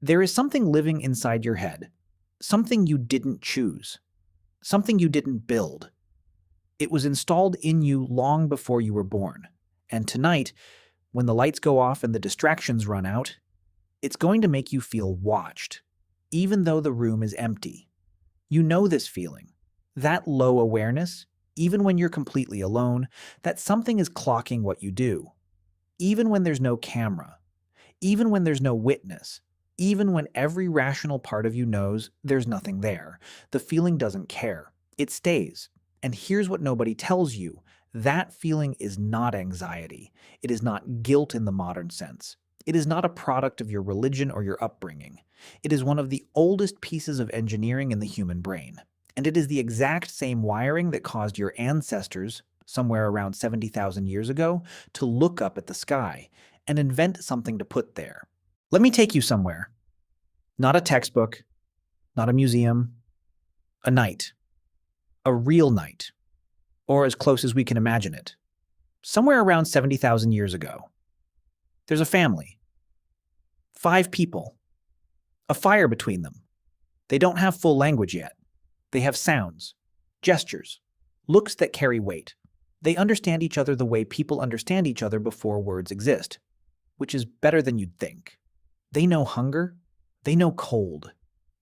There is something living inside your head, something you didn't choose, something you didn't build. It was installed in you long before you were born. And tonight, when the lights go off and the distractions run out, it's going to make you feel watched, even though the room is empty. You know this feeling, that low awareness, even when you're completely alone, that something is clocking what you do. Even when there's no camera, even when there's no witness, even when every rational part of you knows there's nothing there, the feeling doesn't care. It stays. And here's what nobody tells you. That feeling is not anxiety. It is not guilt in the modern sense. It is not a product of your religion or your upbringing. It is one of the oldest pieces of engineering in the human brain. And it is the exact same wiring that caused your ancestors, somewhere around 70,000 years ago, to look up at the sky and invent something to put there. Let me take you somewhere. Not a textbook, not a museum, a night. A real night, or as close as we can imagine it. Somewhere around 70,000 years ago. There's a family. 5 people. A fire between them. They don't have full language yet. They have sounds, gestures, looks that carry weight. They understand each other the way people understand each other before words exist, which is better than you'd think. They know hunger. They know cold.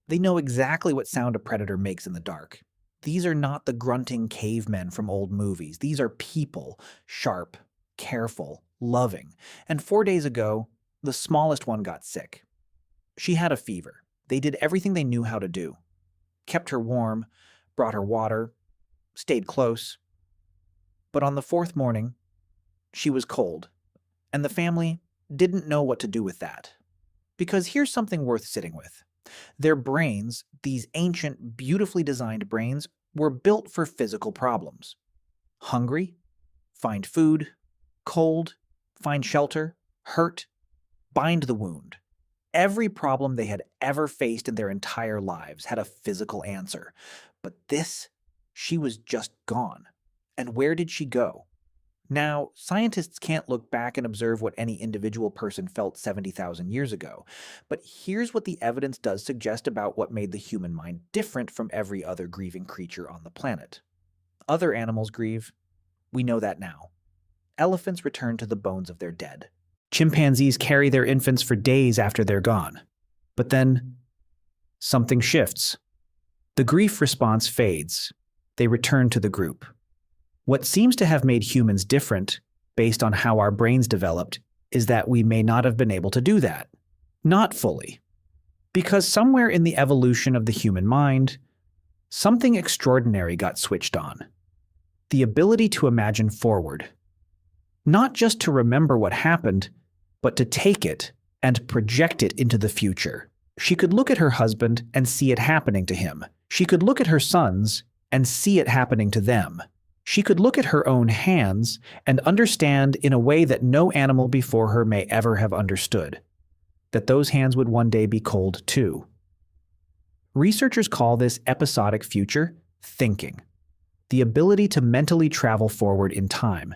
They know exactly what sound a predator makes in the dark. These are not the grunting cavemen from old movies. These are people, sharp, careful, loving. And 4 days ago, the smallest one got sick. She had a fever. They did everything they knew how to do. Kept her warm, brought her water, stayed close. But on the 4th morning, she was cold, and the family didn't know what to do with that. Because here's something worth sitting with. Their brains, these ancient, beautifully designed brains, were built for physical problems. Hungry, find food, cold, find shelter, hurt, bind the wound. Every problem they had ever faced in their entire lives had a physical answer. But this, she was just gone. And where did she go? Now, scientists can't look back and observe what any individual person felt 70,000 years ago, but here's what the evidence does suggest about what made the human mind different from every other grieving creature on the planet. Other animals grieve. We know that now. Elephants return to the bones of their dead. Chimpanzees carry their infants for days after they're gone. But then, something shifts. The grief response fades. They return to the group. What seems to have made humans different, based on how our brains developed, is that we may not have been able to do that. Not fully. Because somewhere in the evolution of the human mind, something extraordinary got switched on. The ability to imagine forward. Not just to remember what happened, but to take it and project it into the future. She could look at her husband and see it happening to him. She could look at her sons and see it happening to them. She could look at her own hands and understand in a way that no animal before her may ever have understood, that those hands would one day be cold too. Researchers call this episodic future thinking, the ability to mentally travel forward in time,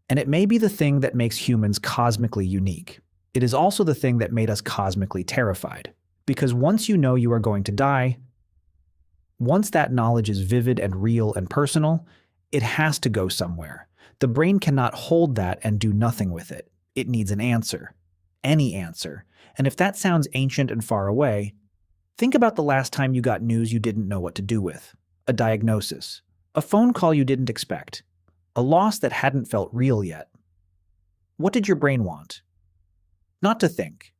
and it may be the thing that makes humans cosmically unique. It is also the thing that made us cosmically terrified, because once you know you are going to die, once that knowledge is vivid and real and personal, it has to go somewhere. The brain cannot hold that and do nothing with it. It needs an answer. Any answer. And if that sounds ancient and far away, think about the last time you got news you didn't know what to do with. A diagnosis. A phone call you didn't expect. A loss that hadn't felt real yet. What did your brain want? Not to think.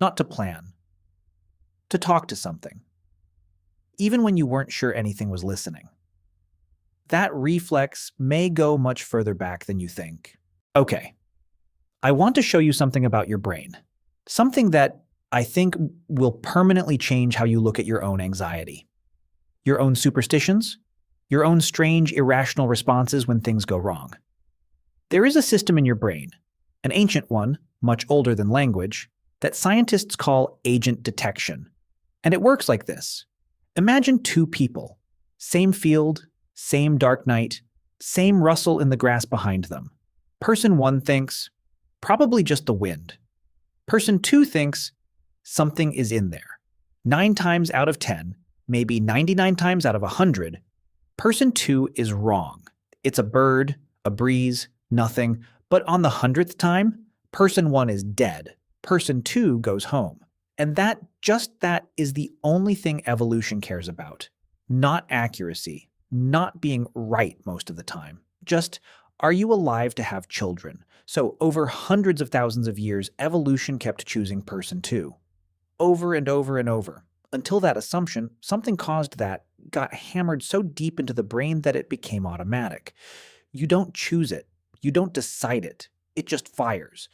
Not to plan. To talk to something. Even when you weren't sure anything was listening. That reflex may go much further back than you think. Okay, I want to show you something about your brain. Something that I think will permanently change how you look at your own anxiety. Your own superstitions, your own strange, irrational responses when things go wrong. There is a system in your brain, an ancient one, much older than language, that scientists call agent detection. And it works like this. Imagine 2 people, same field, same dark night, same rustle in the grass behind them. Person 1 thinks, probably just the wind. Person 2 thinks, Something is in there. 9 times out of 10, maybe 99 times out of 100, person 2 is wrong. It's a bird, a breeze, nothing. But on the 100th time, person 1 is dead. Person 2 goes home. And that is the only thing evolution cares about. Not accuracy, not being right most of the time. Just, are you alive to have children? So over hundreds of thousands of years, evolution kept choosing person 2. Over and over and over. Until that assumption, something caused that, got hammered so deep into the brain that it became automatic. You don't choose it. You don't decide it. It just fires.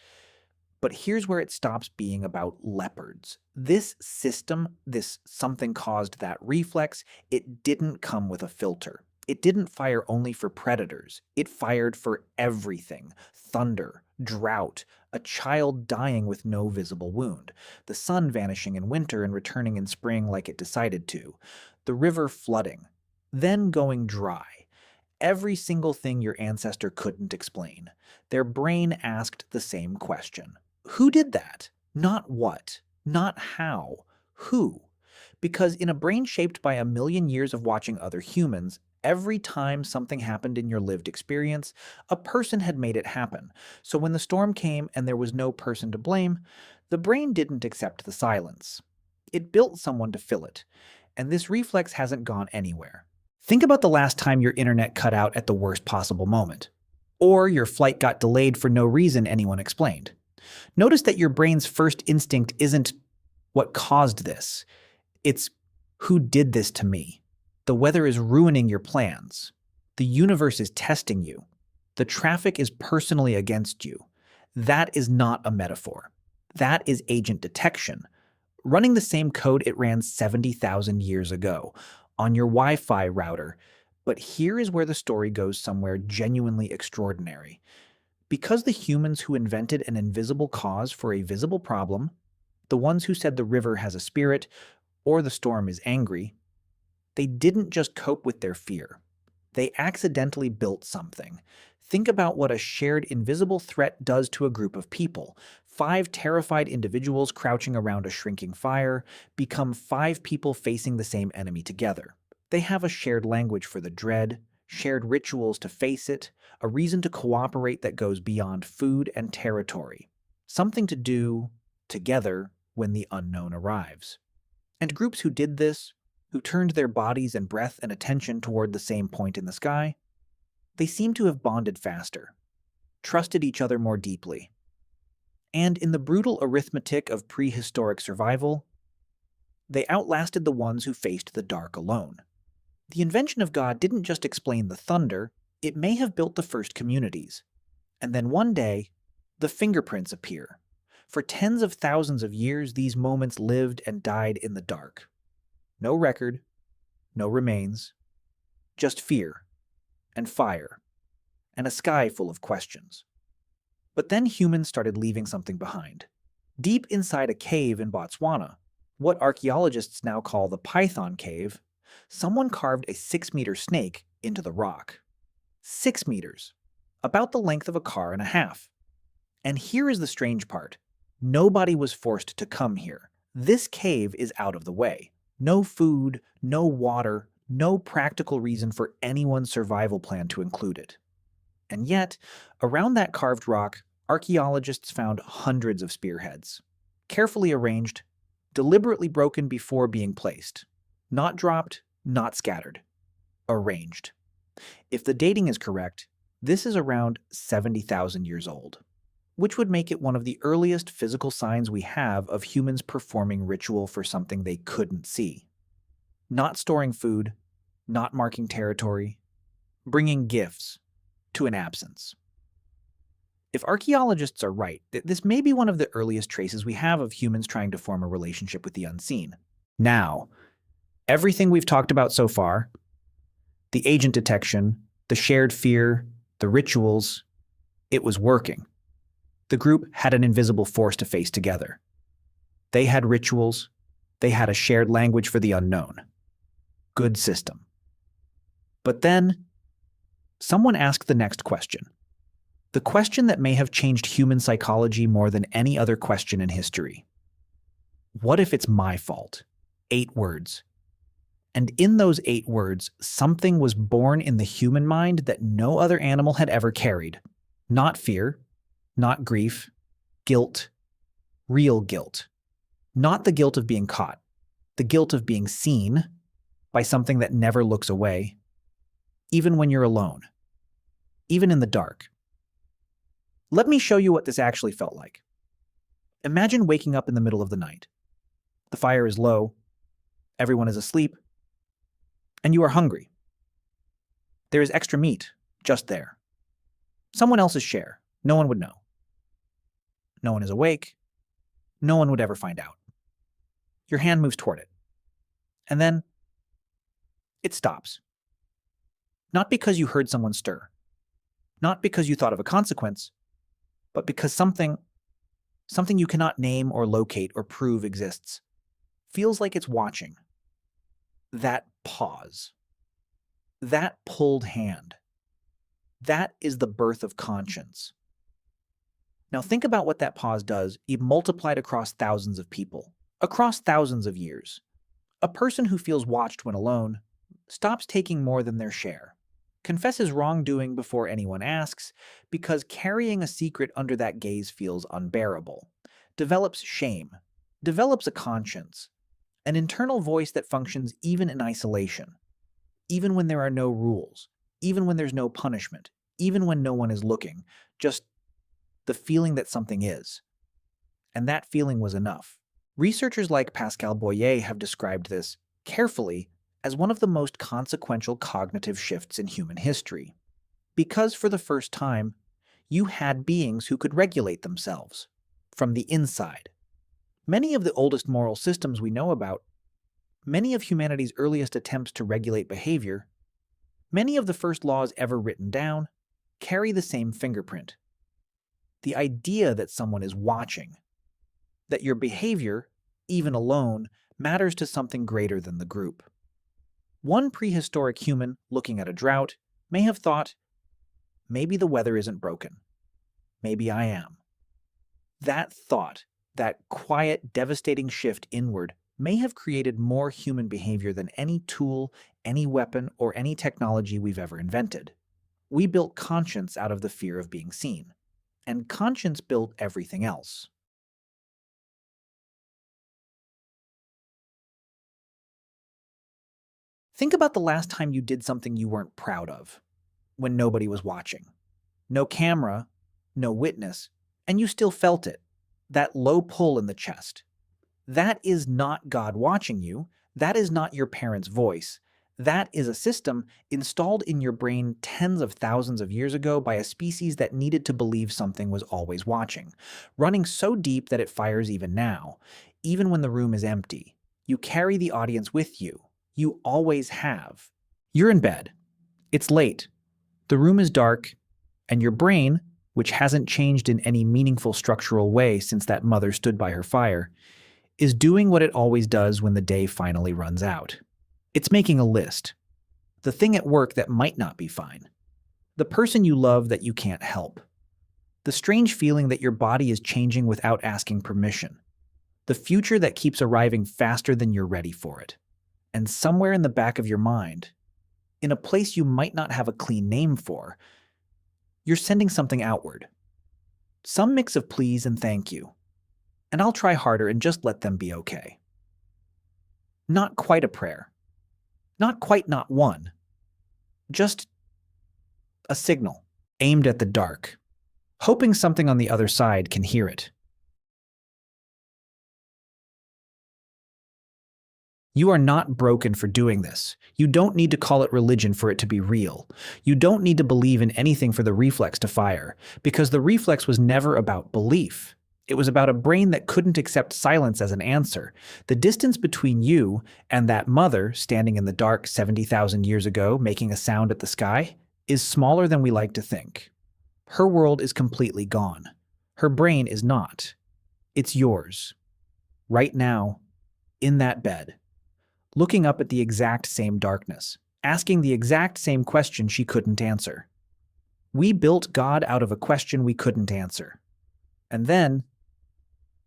But here's where it stops being about leopards. This system, this something caused that reflex, it didn't come with a filter. It didn't fire only for predators. It fired for everything. Thunder, drought, a child dying with no visible wound, the sun vanishing in winter and returning in spring like it decided to, the river flooding, then going dry. Every single thing your ancestor couldn't explain. Their brain asked the same question. Who did that? Not what, not how, who? Because in a brain shaped by a million years of watching other humans, every time something happened in your lived experience, a person had made it happen. So when the storm came and there was no person to blame, the brain didn't accept the silence. It built someone to fill it. And this reflex hasn't gone anywhere. Think about the last time your internet cut out at the worst possible moment. Or your flight got delayed for no reason anyone explained. Notice that your brain's first instinct isn't what caused this. It's who did this to me. The weather is ruining your plans. The universe is testing you. The traffic is personally against you. That is not a metaphor. That is agent detection. Running the same code it ran 70,000 years ago on your Wi-Fi router. But here is where the story goes somewhere genuinely extraordinary. Because the humans who invented an invisible cause for a visible problem, the ones who said the river has a spirit or the storm is angry, they didn't just cope with their fear. They accidentally built something. Think about what a shared invisible threat does to a group of people. 5 terrified individuals crouching around a shrinking fire become 5 people facing the same enemy together. They have a shared language for the dread, shared rituals to face it, a reason to cooperate that goes beyond food and territory. Something to do together when the unknown arrives. And groups who did this, who turned their bodies and breath and attention toward the same point in the sky, they seem to have bonded faster, trusted each other more deeply. And in the brutal arithmetic of prehistoric survival, they outlasted the ones who faced the dark alone. The invention of God didn't just explain the thunder, it may have built the first communities. And then one day, the fingerprints appear. For tens of thousands of years, these moments lived and died in the dark. No record, no remains, just fear and fire and a sky full of questions. But then humans started leaving something behind. Deep inside a cave in Botswana, what archaeologists now call the Python Cave, someone carved a 6-meter snake into the rock. 6 meters, about the length of a car and a half. And here is the strange part. Nobody was forced to come here. This cave is out of the way. No food, no water, no practical reason for anyone's survival plan to include it. And yet, around that carved rock, archaeologists found hundreds of spearheads. Carefully arranged, deliberately broken before being placed. Not dropped, not scattered. Arranged. If the dating is correct, this is around 70,000 years old, which would make it one of the earliest physical signs we have of humans performing ritual for something they couldn't see. Not storing food, not marking territory, bringing gifts to an absence. If archaeologists are right, this may be one of the earliest traces we have of humans trying to form a relationship with the unseen. Now, everything we've talked about so far, the agent detection, the shared fear, the rituals, it was working. The group had an invisible force to face together. They had rituals. They had a shared language for the unknown. Good system. But then, someone asked the next question. The question that may have changed human psychology more than any other question in history. What if it's my fault? 8 words. And in those 8 words, something was born in the human mind that no other animal had ever carried. Not fear, not grief, guilt, real guilt. Not the guilt of being caught, the guilt of being seen by something that never looks away, even when you're alone, even in the dark. Let me show you what this actually felt like. Imagine waking up in the middle of the night. The fire is low, everyone is asleep, and you are hungry. There is extra meat just there. Someone else's share. No one would know. No one is awake. No one would ever find out. Your hand moves toward it. And then it stops. Not because you heard someone stir. Not because you thought of a consequence, but because something you cannot name or locate or prove exists, feels like it's watching. That pause. That pulled hand. That is the birth of conscience. Now think about what that pause does, multiplied across thousands of people, across thousands of years. A person who feels watched when alone stops taking more than their share, confesses wrongdoing before anyone asks, because carrying a secret under that gaze feels unbearable, develops shame, develops a conscience, an internal voice that functions even in isolation, even when there are no rules, even when there's no punishment, even when no one is looking, just the feeling that something is. And that feeling was enough. Researchers like Pascal Boyer have described this carefully as one of the most consequential cognitive shifts in human history, because for the first time, you had beings who could regulate themselves from the inside. Many of the oldest moral systems we know about, many of humanity's earliest attempts to regulate behavior, many of the first laws ever written down, carry the same fingerprint. The idea that someone is watching, that your behavior, even alone, matters to something greater than the group. One prehistoric human looking at a drought may have thought, maybe the weather isn't broken. Maybe I am. That thought, that quiet, devastating shift inward, may have created more human behavior than any tool, any weapon, or any technology we've ever invented. We built conscience out of the fear of being seen, and conscience built everything else. Think about the last time you did something you weren't proud of, when nobody was watching. No camera, no witness, and you still felt it, that low pull in the chest. That is not God watching you. That is not your parents' voice. That is a system installed in your brain tens of thousands of years ago by a species that needed to believe something was always watching, running so deep that it fires even now, even when the room is empty. You carry the audience with you. You always have. You're in bed. It's late. The room is dark, and your brain, which hasn't changed in any meaningful structural way since that mother stood by her fire, is doing what it always does when the day finally runs out. It's making a list. The thing at work that might not be fine. The person you love that you can't help. The strange feeling that your body is changing without asking permission. The future that keeps arriving faster than you're ready for it. And somewhere in the back of your mind, in a place you might not have a clean name for, you're sending something outward. Some mix of please and thank you. And I'll try harder and just let them be okay. Not quite a prayer. Not quite not one. Just a signal aimed at the dark, hoping something on the other side can hear it. You are not broken for doing this. You don't need to call it religion for it to be real. You don't need to believe in anything for the reflex to fire, because the reflex was never about belief. It was about a brain that couldn't accept silence as an answer. The distance between you and that mother standing in the dark 70,000 years ago making a sound at the sky is smaller than we like to think. Her world is completely gone. Her brain is not. It's yours. Right now, in that bed, looking up at the exact same darkness, asking the exact same question she couldn't answer. We built God out of a question we couldn't answer. And then,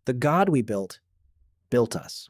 the God we built built us.